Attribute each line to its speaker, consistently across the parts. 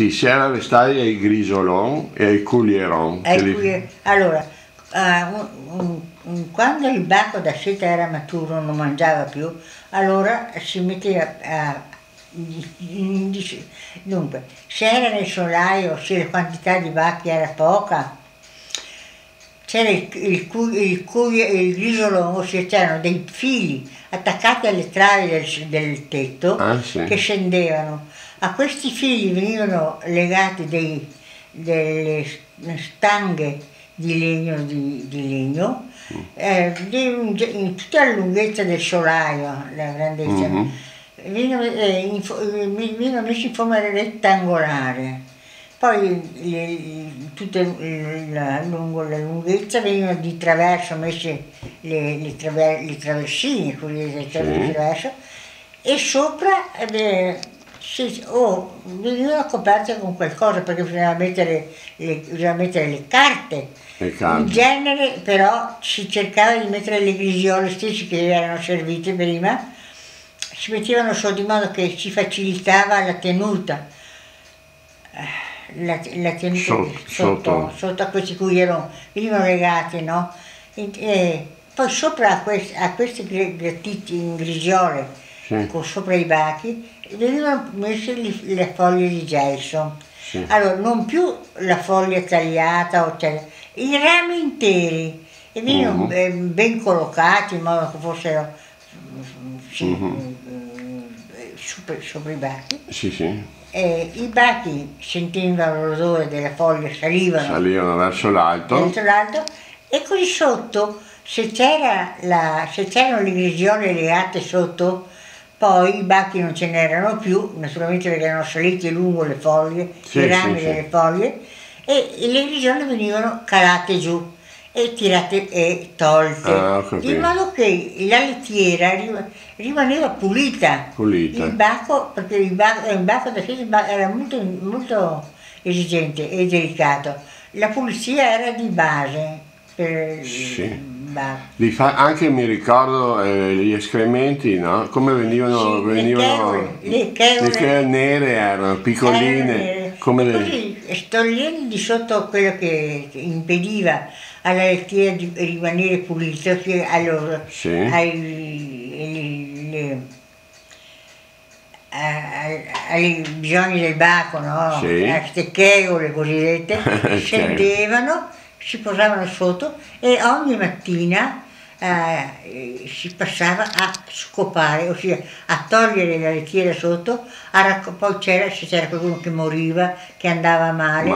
Speaker 1: Sì, c'era le staglie ai grisolon e ai culieron.
Speaker 2: Allora, quando il bacco da seta era maturo, non mangiava più, allora si metteva dunque, se era nel solaio, se la quantità di bacchi era poca, c'era il grisolone, ossia c'erano dei fili attaccati alle travi del tetto
Speaker 1: sì,
Speaker 2: che scendevano. A questi fili venivano legati delle stanghe di legno, in tutta la lunghezza del solaio, la grandezza. Venivano messi in forma rettangolare, poi lungo la lunghezza venivano di traverso messe le traversine, di traverso, e sopra venivano coperte con qualcosa perché bisognava mettere le carte. In genere però si cercava di mettere le grisiole stesse che erano servite prima, si mettevano su di modo che si facilitava la tenuta, sotto a questi cuglieroni, venivano legati, no? E poi sopra a questi grattiti in grisiole, sopra i bachi, venivano messe le foglie di gesso. Allora, non più la foglia tagliata, i rami interi, e venivano ben collocati in modo che fossero sopra i bachi. E i bachi, sentendo l'odore della foglia, salivano
Speaker 1: verso l'alto,
Speaker 2: e così sotto, se c'erano le grisiole legate sotto, poi i bachi non ce n'erano più, naturalmente perché erano saliti lungo le foglie, i rami delle foglie, e le grisiole venivano calate giù e tirate e tolte, in modo che la lettiera rimaneva pulita. Il bacco, perché il bacco da seta era molto, molto esigente e delicato, la pulizia era di base per
Speaker 1: anche mi ricordo gli escrementi, no? Come venivano
Speaker 2: le cheure
Speaker 1: nere, erano piccoline,
Speaker 2: così togliendo di sotto quello che impediva alla lettiera di rimanere pulita, ai bisogni del bacco, no? Le steccheole cosiddette, scendevano, si posavano sotto e ogni mattina si passava a scopare, ossia a togliere la lettiera sotto, poi se c'era qualcuno che moriva, che andava male,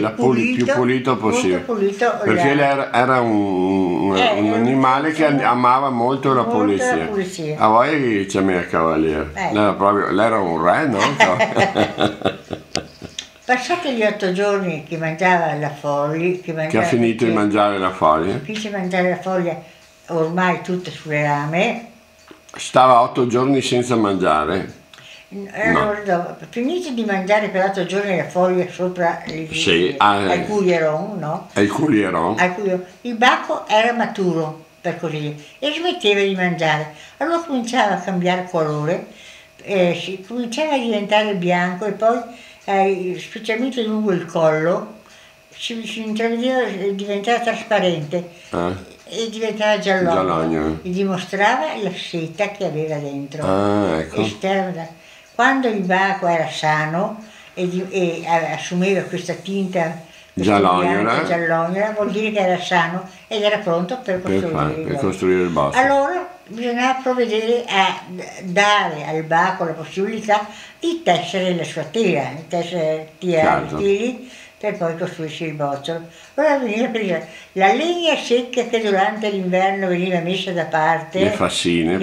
Speaker 1: la più pulito possibile, perché era un animale che amava molto la pulizia. A voi c'è mia cavaliere, lei era un re, no?
Speaker 2: Passati gli 8 giorni che mangiava la foglia,
Speaker 1: che ha finito di mangiare la foglia,
Speaker 2: finisce di mangiare la foglia ormai tutta sulle rame,
Speaker 1: stava 8 giorni senza mangiare.
Speaker 2: Finito di mangiare per 8 giorni la foglia sopra al cuglieron, no?
Speaker 1: Al cuglieron.
Speaker 2: Il bacco era maturo, per così dire, e smetteva di mangiare. Allora cominciava a cambiare colore, cominciava a diventare bianco e poi specialmente lungo il collo si intravedeva, diventava trasparente e diventava giallogno e dimostrava la seta che aveva dentro esterna. Quando il baco era sano e assumeva questa tinta giallognola, vuol dire che era sano ed era pronto per
Speaker 1: costruire il bosco.
Speaker 2: Allora bisognava provvedere a dare al baco la possibilità di tessere la sua tela, tessere i fili per poi costruirsi il bozzolo. Allora veniva presa la legna secca che durante l'inverno veniva messa da parte,
Speaker 1: le fascine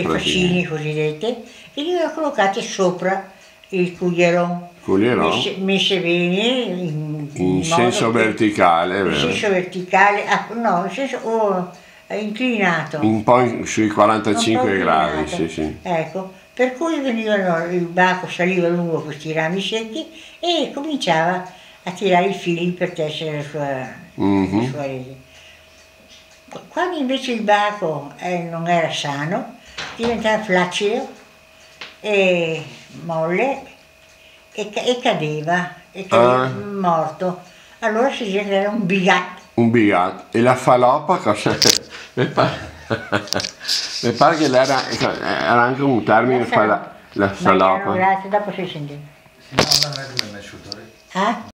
Speaker 2: cosiddette, venivano collocate sopra il cuglieron, messe bene
Speaker 1: in senso verticale,
Speaker 2: in senso verticale, in senso inclinato,
Speaker 1: un po' sui 45 gradi,
Speaker 2: ecco, per cui il baco saliva lungo questi rami secchi e cominciava a tirare i fili per tessere la sua rete. Quando invece il baco non era sano, diventava flaccido e molle e cadeva morto. Allora si diceva che era un bigat.
Speaker 1: Un bigat. E la falopa cosa? Mi pare che era anche un termine la falopa.
Speaker 2: Grazie, dopo si sentiva.
Speaker 3: No, non è come asciuttore.